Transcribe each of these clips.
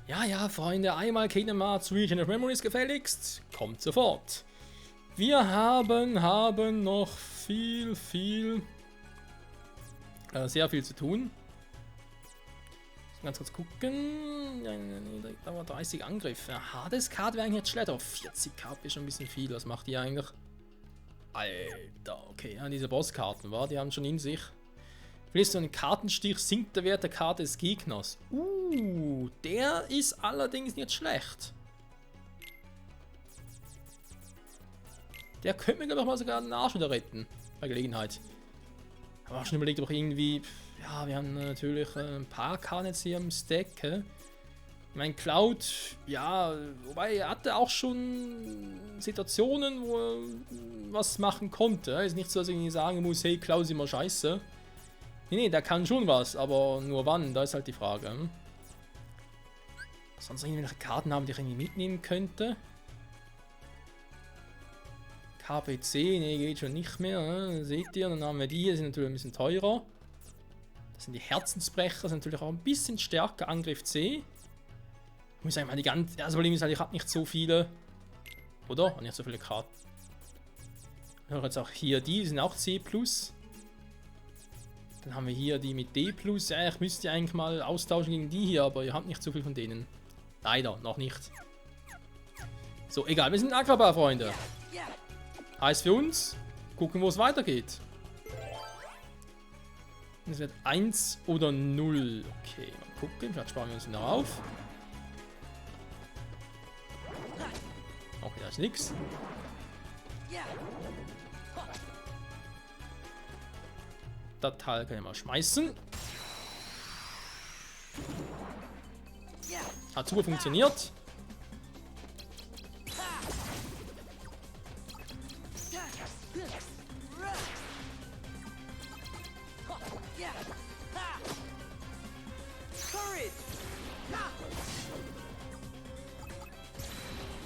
Ja, ja, Freunde, einmal Kingdom Hearts Region of Memories gefälligst. Kommt sofort. Wir haben noch sehr viel zu tun. Ganz kurz gucken. Dauer 30 Angriff. Ja, Hades-Card wäre eigentlich nicht schlecht, aber 40k ist schon ein bisschen viel. Was macht die eigentlich? Alter, okay, ja, diese Bosskarten, die haben schon in sich. Vielleicht so ein Kartenstich sinkt der Wert der Karte des Gegners. Der ist allerdings nicht schlecht. Der könnte mir, glaube ich, mal sogar den Arsch wieder retten. Bei Gelegenheit. Aber auch schon überlegt, ob irgendwie. Ja, wir haben natürlich ein paar Karten jetzt hier im Stack. Mein Cloud, ja, wobei er hatte auch schon Situationen, wo er was machen konnte. Ist nicht so, dass ich irgendwie sagen muss, hey, Cloud ist immer scheiße. Nee, der kann schon was, aber nur wann, da ist halt die Frage. Sonst irgendwelche Karten haben, die ich irgendwie mitnehmen könnte. KPC, nee, geht schon nicht mehr, seht ihr. Dann haben wir die sind natürlich ein bisschen teurer. Das sind die Herzensbrecher, sind natürlich auch ein bisschen stärker. Angriff C. Ich muss sagen, das Problem ist halt, ich habe nicht so viele. Oder? Nicht so viele Karten. Ich habe jetzt auch hier die sind auch C+. Dann haben wir hier die mit D+. Ja, ich müsste eigentlich mal austauschen gegen die hier, aber ihr habt nicht so viel von denen. Leider, noch nicht. So, egal, wir sind Agrabah, Freunde. Heißt für uns, gucken, wo es weitergeht. Es wird 1 oder 0. Okay, mal gucken, vielleicht sparen wir uns noch auf. Okay, da ist nichts. Das Teil kann ich mal schmeißen. Hat super funktioniert.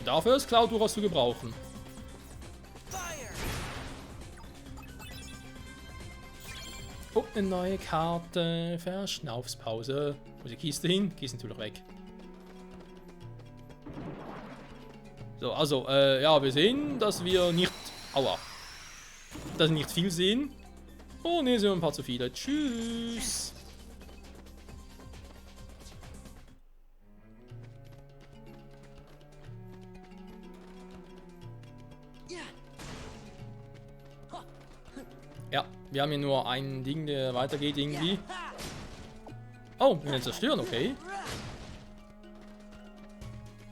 Dafür ist Cloud durchaus zu gebrauchen. Oh, eine neue Karte. Verschnaufspause. Wo ist die Kiste hin? Kiste natürlich weg. So, also, ja, wir sehen, dass wir nicht... Aua. Dass wir nicht viel sehen. Oh, ne, sind ein paar zu viele. Tschüss. Ja, wir haben hier nur ein Ding, der weitergeht irgendwie. Oh, wir können zerstören, okay.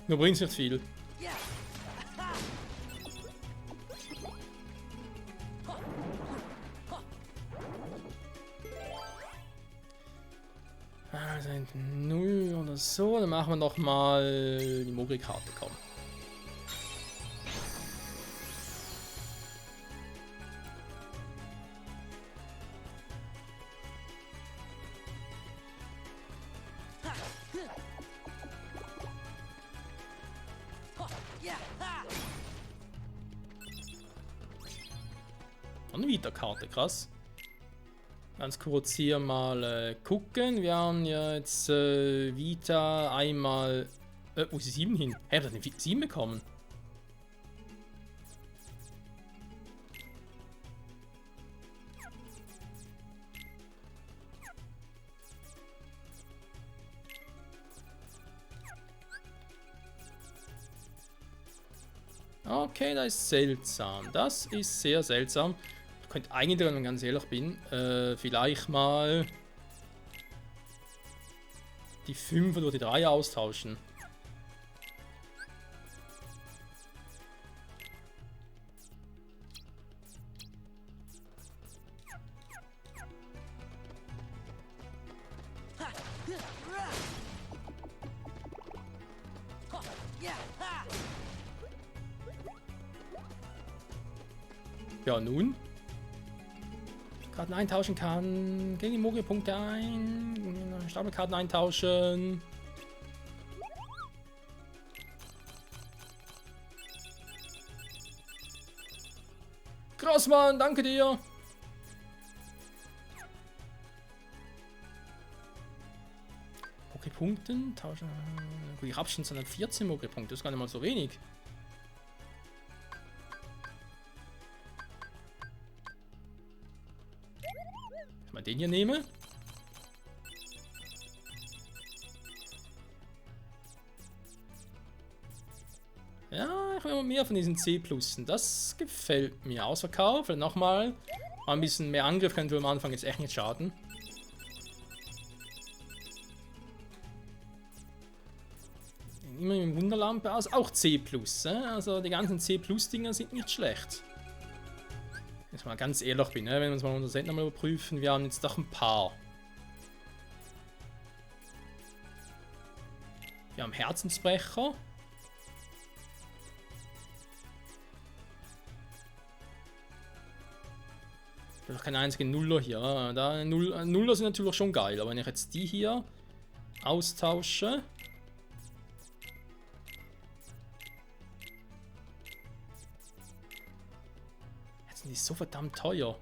Nur bringt es nicht viel. Also 0 oder so, dann machen wir noch mal die Mogri-Karte, komm. Eine Vita-Karte, krass. Ganz kurz hier mal gucken. Wir haben ja jetzt Vita einmal. Wo ist die 7 hin? Hä, wir haben den 7 bekommen. Okay, das ist seltsam. Das ist sehr seltsam. Ich könnte eigentlich, wenn ich ganz ehrlich bin, vielleicht mal die 5 oder die 3 austauschen. Ja, nun. Karten eintauschen kann. Gegen die Mogri-Punkte ein. Stapelkarten eintauschen. Grossmann, danke dir. Poképunkten. Gut, ich habe schon 214 Poképunkte, das ist gar nicht mal so wenig. Ich mal den hier nehme. Ja, ich will mal mehr von diesen C+en. Das gefällt mir. Ausverkauf. Nochmal. Ein bisschen mehr Angriff könnte am Anfang jetzt echt nicht schaden. Immer mit Wunderlampe aus. Auch C+. Also die ganzen C+-Dinger sind nicht schlecht. Wenn ich mal ganz ehrlich bin, wenn wir uns mal unser Set nochmal überprüfen. Wir haben jetzt doch ein paar. Wir haben Herzensbrecher. Noch kein einziger Nuller hier. Da Nuller sind natürlich schon geil, aber wenn ich jetzt die hier austausche. Jetzt sind die so verdammt teuer.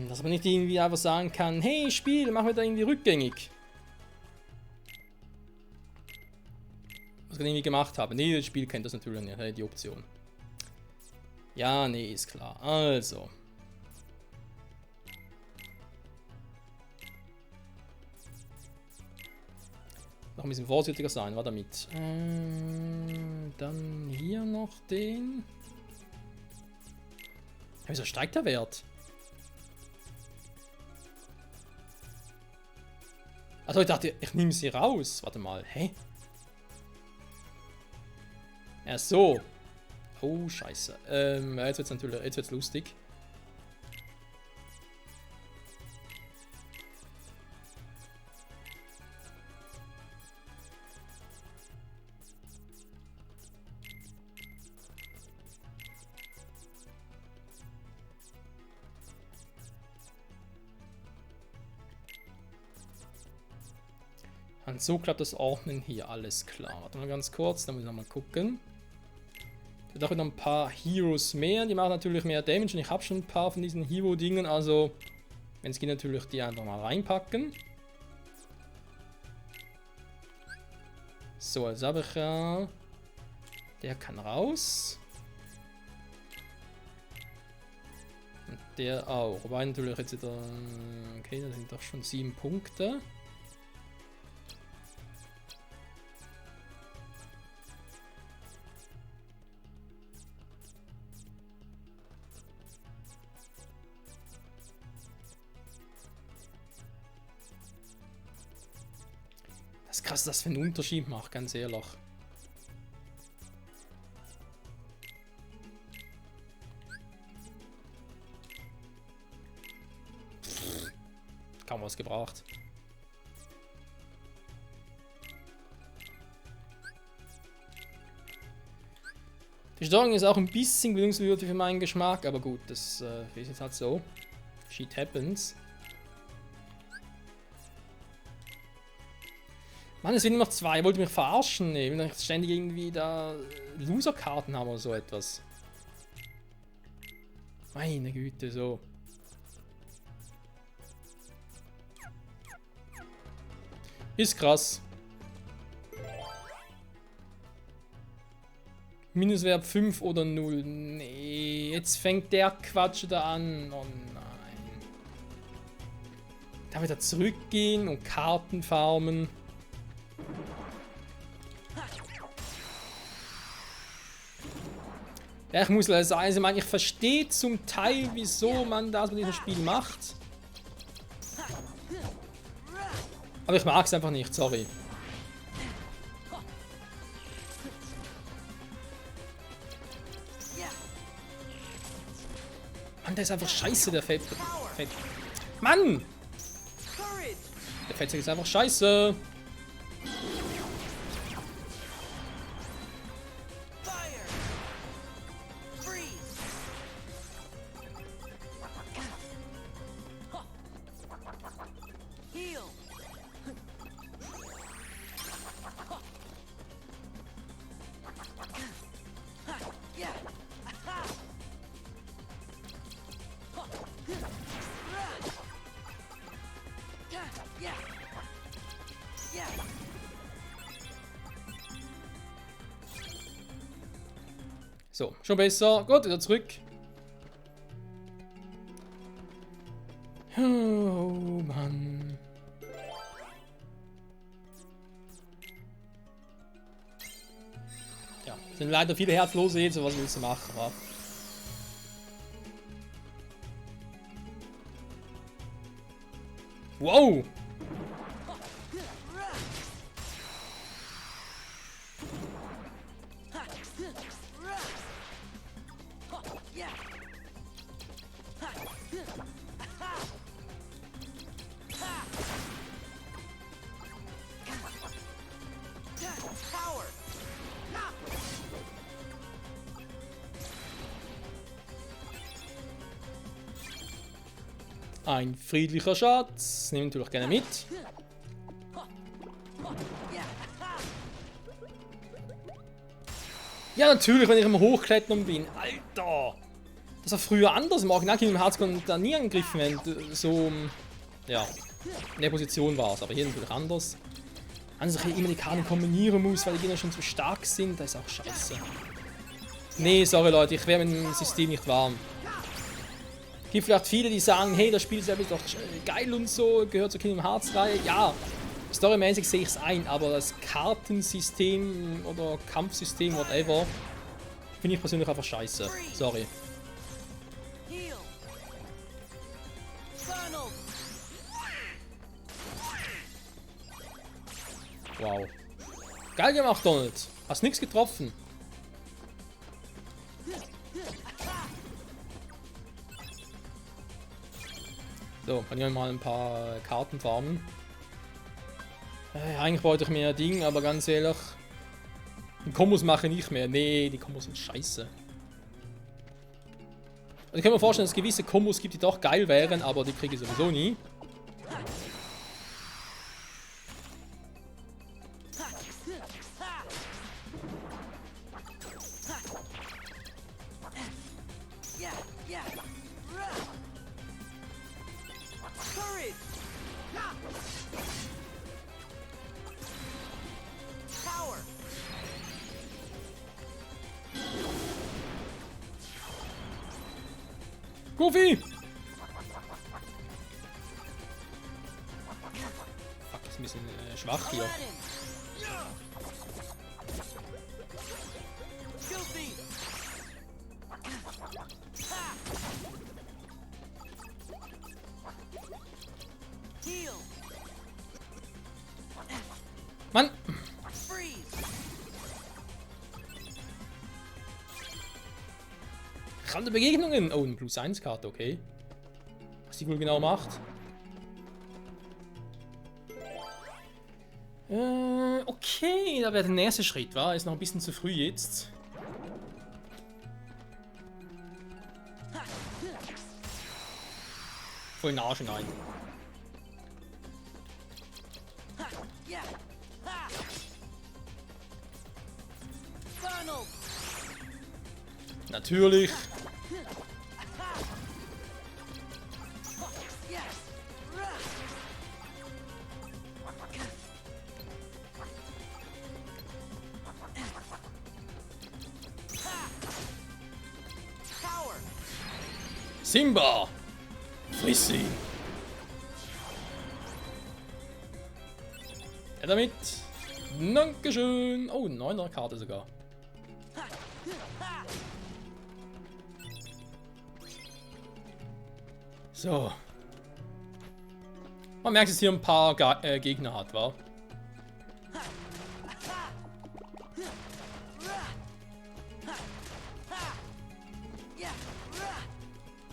Dass man nicht irgendwie einfach sagen kann, hey Spiel, mach mir da irgendwie rückgängig. Was ich irgendwie gemacht habe. Nee, das Spiel kennt das natürlich nicht, die Option. Ja, nee, ist klar. Also. Noch ein bisschen vorsichtiger sein, war damit. Dann hier noch den. Wieso steigt der Wert? Also ich dachte, ich nehme sie raus. Warte mal, hä? Ja, so. Oh, scheiße. Jetzt wird's natürlich, jetzt wird's lustig. Und so klappt das Ordnen hier, alles klar. Warte mal ganz kurz, dann muss ich nochmal gucken. Ich habe noch ein paar Heroes mehr, die machen natürlich mehr Damage und ich habe schon ein paar von diesen Hero-Dingen, also wenn es geht natürlich die einfach mal reinpacken. So, jetzt habe ich ja... Der kann raus. Und der auch, wobei natürlich jetzt wieder... Okay, das sind doch schon 7 Punkte. Das ist krass, dass das für einen Unterschied macht, ganz ehrlich. Kaum was gebracht. Die Steuerung ist auch ein bisschen gewöhnungswürdig für meinen Geschmack, aber gut, das ist jetzt halt so. Shit happens. Mann, es sind nur noch 2. Wollt ihr mich verarschen? Nee, will ich ständig irgendwie da Loser-Karten haben oder so etwas. Meine Güte, so. Ist krass. Minuswert 5 oder 0. Nee, jetzt fängt der Quatsch da an. Oh nein. Da wieder zurückgehen und Karten farmen. Ja, ich muss leider sagen, also, ich verstehe zum Teil, wieso man das mit diesem Spiel macht. Aber ich mag es einfach nicht, sorry. Mann, der ist einfach scheiße, der Feld. Mann! Der Feld ist einfach scheiße. So, schon besser. Gut, wieder zurück. Oh Mann. Ja, sind leider viele Herzlose jetzt, was willst du machen, wa? Wow! Ein friedlicher Schatz. Nehme ich natürlich gerne mit. Ja, natürlich, wenn ich immer hochklettern bin. Alter! Das war früher anders. Im Original Kingdom Hearts konnte da nie angegriffen, wenn du so ja, in der Position warst. Aber hier natürlich anders. Wenn ich immer die Karten kombinieren muss, weil die Gegner schon zu stark sind, das ist auch scheiße. Nee, sorry Leute, ich wäre mit dem System nicht warm. Es gibt vielleicht viele, die sagen, hey, das Spiel selber ist doch geil und so, gehört zur Kingdom Hearts Reihe. Ja, storymäßig sehe ich es ein, aber das Kartensystem oder Kampfsystem, whatever, finde ich persönlich einfach scheiße. Sorry. Wow. Geil gemacht, Donald. Hast nichts getroffen. So, kann ich mal ein paar Karten farmen. Eigentlich wollte ich mehr Ding, aber ganz ehrlich, die Kombos mache ich nicht mehr. Nee, die Kombos sind scheiße. Also ich kann mir vorstellen, dass es gewisse Kombos gibt, die doch geil wären, aber die kriege ich sowieso nie. Goofy! Fuck, ist ein bisschen schwach hier. Mann! Rande Begegnungen! Oh, eine +1-Karte, okay. Was die wohl genau macht. Okay, da wäre der nächste Schritt, war. Ist noch ein bisschen zu früh jetzt. Voll in den Arsch hinein. Natürlich. Simba! Friss ihn! Ja, damit. Dankeschön. Oh, 9er Karte sogar. So. Man merkt, dass es hier ein paar Gegner hat, wa?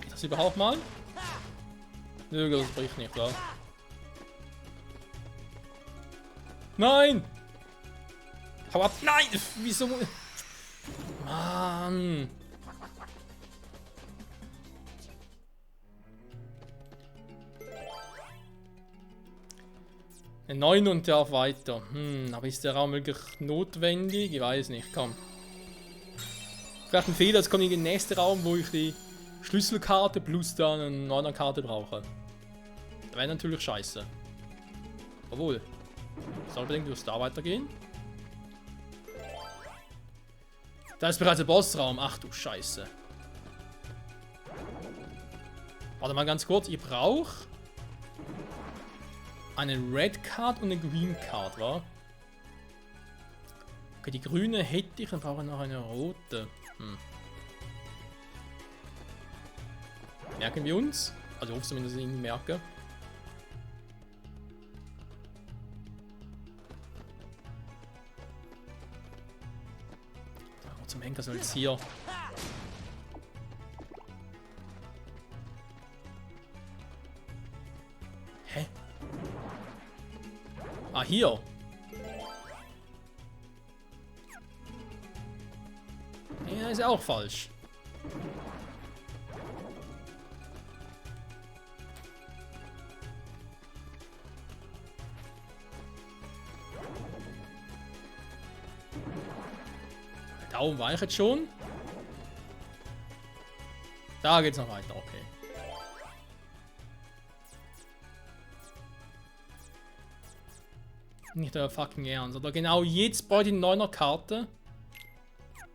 Geht das überhaupt mal? Nö, das bricht nicht, wa? Nein! Hau ab! Nein! Wieso? Mann! Ein 9 und darf weiter. Aber ist der Raum wirklich notwendig? Ich weiß nicht, komm. Vielleicht ein Fehler, jetzt komme ich in den nächsten Raum, wo ich die Schlüsselkarte plus dann eine 9er Karte brauche. Das wäre natürlich scheiße. Obwohl. Soll unbedingt durch da weitergehen? Da ist bereits der Bossraum. Ach du Scheiße. Warte mal ganz kurz. Ich brauche eine Red Card und eine Green Card, wa? Okay, die grüne hätte ich, dann brauche ich noch eine rote. Merken wir uns? Also ich hoffe zumindest, dass ich ihn merke. Oh, zum Henker soll es hier. Hä? Ah, hier. Ja, ist ja auch falsch. Da oben war ich jetzt schon. Da geht's noch weiter, okay. Nicht euer fucking Ernst. Oder genau jetzt bei den 9er Karte.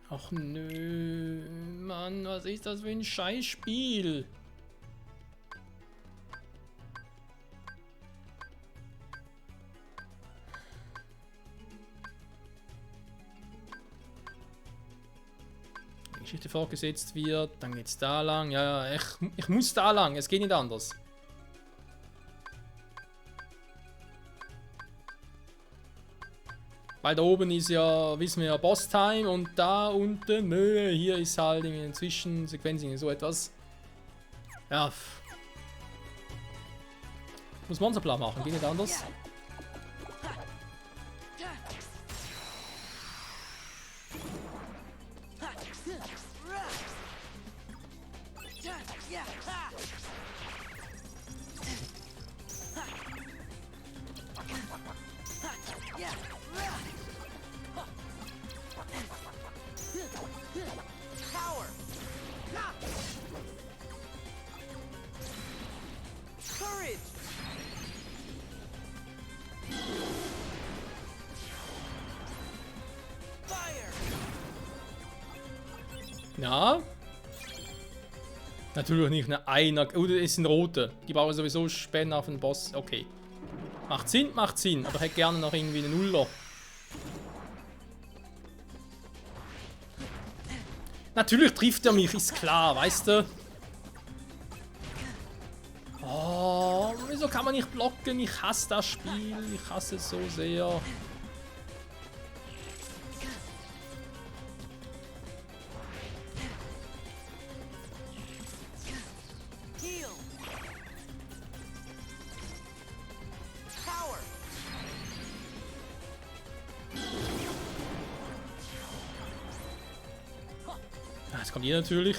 Ach nö, Mann, was ist das für ein Scheißspiel? Die Geschichte fortgesetzt wird, dann geht's da lang. Ja, ich muss da lang, es geht nicht anders. Weil da oben ist ja, wissen wir ja, Boss-Time und da unten, nö, hier ist halt in den Zwischensequenzen so etwas. Ja. Muss Monsterplan machen, geht nicht anders. Ja. Natürlich nicht eine Einer. Oh, das ist ein rote. Die brauchen sowieso später auf den Boss. Okay. Macht Sinn, macht Sinn. Aber ich hätte gerne noch irgendwie eine Nuller. Natürlich trifft er mich, ist klar, weißt du? Oh, wieso kann man nicht blocken? Ich hasse das Spiel. Ich hasse es so sehr. Jetzt kommt ihr natürlich.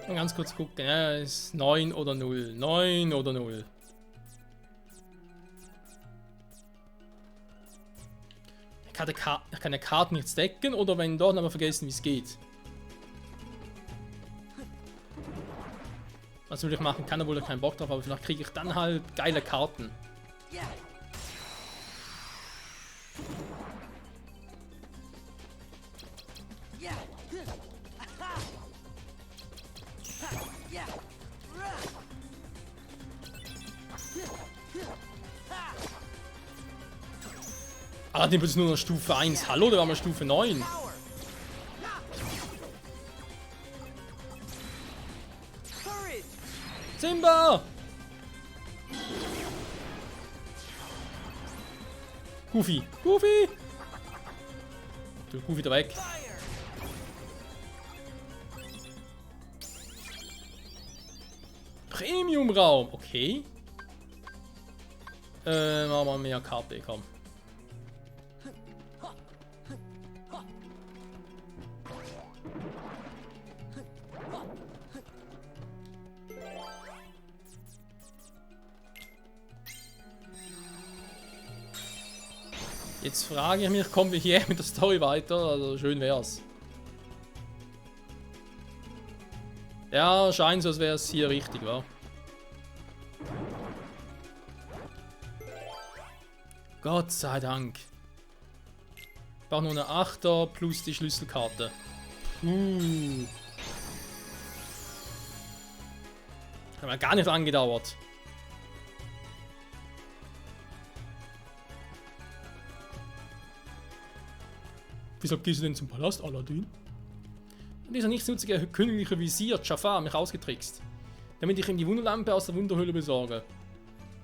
Mal ganz kurz gucken, ja, ist 9 oder 0. 9 oder 0. Ich kann die Karten nicht decken oder wenn doch, aber vergessen, wie es geht. Was will ich machen? Kann, obwohl ich keinen Bock drauf habe, aber vielleicht kriege ich dann halt geile Karten. Ah, den ist nur noch Stufe 1. Hallo, da waren wir Stufe 9. Simba! Goofy! Goofy! Du, Goofy da weg. Premium-Raum, okay. Machen wir mehr KP, komm. Jetzt frage ich mich, kommen wir hier mit der Story weiter? Also schön wär's. Ja, scheint so, als wäre es hier richtig, wa? Gott sei Dank. Ich brauche nur eine 8er plus die Schlüsselkarte. Hat mir gar nicht angedauert. Wieso gehst du denn zum Palast, Aladdin? Und dieser nichtsnutzige königliche Visier Jafar mich ausgetrickst, damit ich ihm die Wunderlampe aus der Wunderhöhle besorge.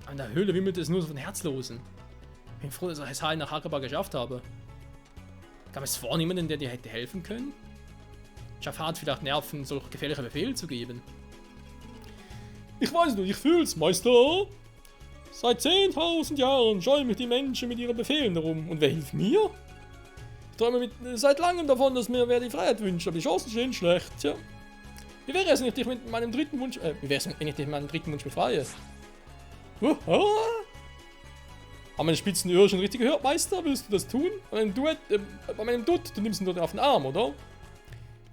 Aber in der Höhle wimmelt es nur so von Herzlosen. Ich bin froh, dass ich es heil nach Agrabah geschafft habe. Gab es vor niemanden, der dir hätte helfen können? Jafar hat vielleicht Nerven, solch gefährliche Befehle zu geben. Ich weiß nicht, ich fühl's, Meister. Seit 10.000 Jahren scheuen mich die Menschen mit ihren Befehlen herum. Und wer hilft mir? Ich träume seit langem davon, dass mir wer die Freiheit wünscht, aber die Chancen stehen schlecht. Tja. Wie wäre es, wenn ich dich mit meinem dritten Wunsch, befreie? Haben meine spitzen Öhrchen richtig gehört, Meister? Willst du das tun? Bei meinem Dutt, du nimmst ihn dort auf den Arm, oder?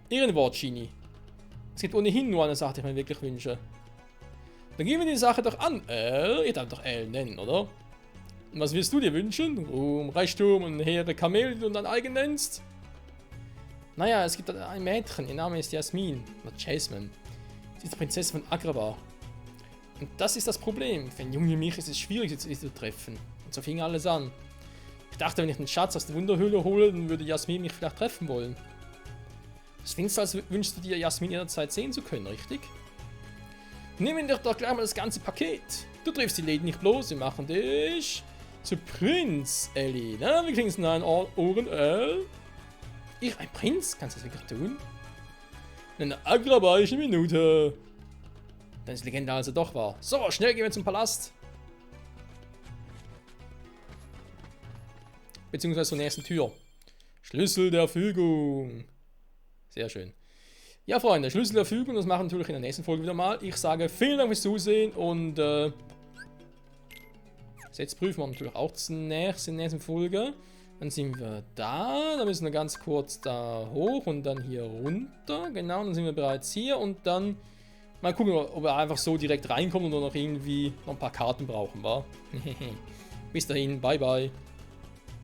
Ehrenwort, Genie. Es gibt ohnehin nur eine Sache, die ich mir wirklich wünsche. Dann gehen wir die Sache doch an, ihr darf doch L nennen, oder? Und was willst du dir wünschen? Ruhm, Reichtum und hehre Kamele, die du dann eigen nennst? Naja, es gibt ein Mädchen, ihr Name ist Jasmin, oder Jasmine. Sie ist die Prinzessin von Agrabah. Und das ist das Problem. Für einen Jungen wie mich ist es schwierig, sie zu treffen. Und so fing alles an. Ich dachte, wenn ich den Schatz aus der Wunderhöhle hole, dann würde Jasmin mich vielleicht treffen wollen. Das klingt so, als wünschst du dir Jasmin jederzeit sehen zu können, richtig? Nehmen wir doch gleich mal das ganze Paket. Du triffst die Lady nicht bloß, wir machen dich zu Prinz, Ellie. Na, wie klingt's in deinen Ohren, Ich, ein Prinz? Kannst du das wirklich tun? Eine agrabische Minute. Dann ist die Legende also doch wahr. So, schnell gehen wir zum Palast. Beziehungsweise zur nächsten Tür. Schlüssel der Fügung. Sehr schön. Ja, Freunde, Schlüssel der Fügung, das machen wir natürlich in der nächsten Folge wieder mal. Ich sage vielen Dank fürs Zusehen und jetzt prüfen wir natürlich auch zunächst in der nächsten Folge. Dann sind wir da, dann müssen wir ganz kurz da hoch und dann hier runter. Genau, dann sind wir bereits hier und dann mal gucken, ob wir einfach so direkt reinkommen oder noch irgendwie noch ein paar Karten brauchen, wa? Bis dahin, bye bye.